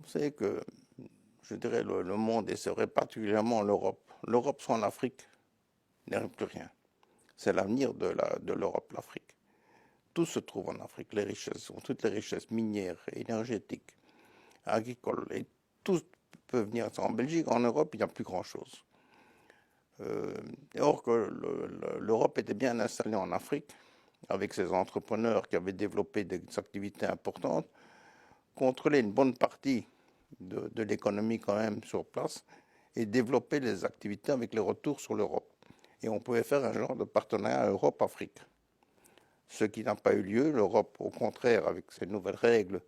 Vous savez que, je dirais, le monde, et c'est vrai particulièrement l'Europe. L'Europe sans l'Afrique n'est plus rien. C'est l'avenir de l'Europe, l'Afrique. Tout se trouve en Afrique, les richesses, toutes les richesses minières, énergétiques, agricoles, et tout peut venir. En Belgique, en Europe, il n'y a plus grand-chose. Or que l'Europe était bien installée en Afrique, avec ses entrepreneurs qui avaient développé des activités importantes, contrôler une bonne partie de l'économie quand même sur place et développer les activités avec les retours sur l'Europe. Et on pouvait faire un genre de partenariat Europe-Afrique. Ce qui n'a pas eu lieu, l'Europe, au contraire, avec ces nouvelles règles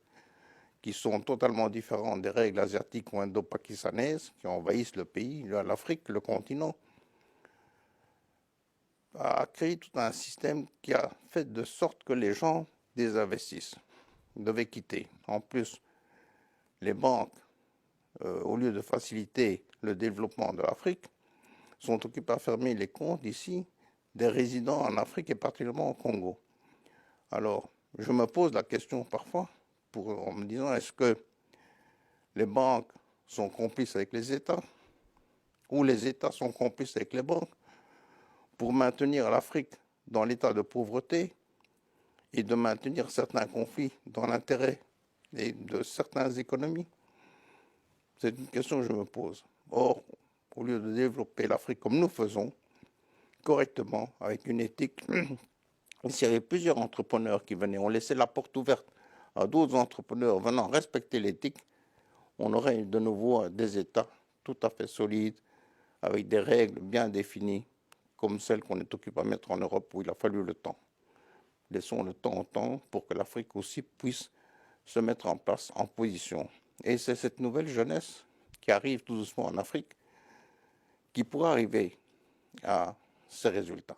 qui sont totalement différentes des règles asiatiques ou indo-pakistanaises qui envahissent le pays, l'Afrique, le continent, a créé tout un système qui a fait de sorte que les gens désinvestissent, devaient quitter. En plus, les banques, au lieu de faciliter le développement de l'Afrique, sont occupées à fermer les comptes ici des résidents en Afrique et particulièrement au Congo. Alors, je me pose la question parfois en me disant, est-ce que les banques sont complices avec les États ou les États sont complices avec les banques pour maintenir l'Afrique dans l'état de pauvreté et de maintenir certains conflits dans l'intérêt de certaines économies? C'est une question que je me pose. Or, au lieu de développer l'Afrique comme nous faisons, correctement, avec une éthique, s'il y avait plusieurs entrepreneurs qui venaient, on laissait la porte ouverte à d'autres entrepreneurs venant respecter l'éthique, on aurait de nouveau des États tout à fait solides, avec des règles bien définies, comme celles qu'on est occupé à mettre en Europe où il a fallu le temps. Laissons le temps au temps pour que l'Afrique aussi puisse se mettre en place, en position. Et c'est cette nouvelle jeunesse qui arrive tout doucement en Afrique qui pourra arriver à ces résultats.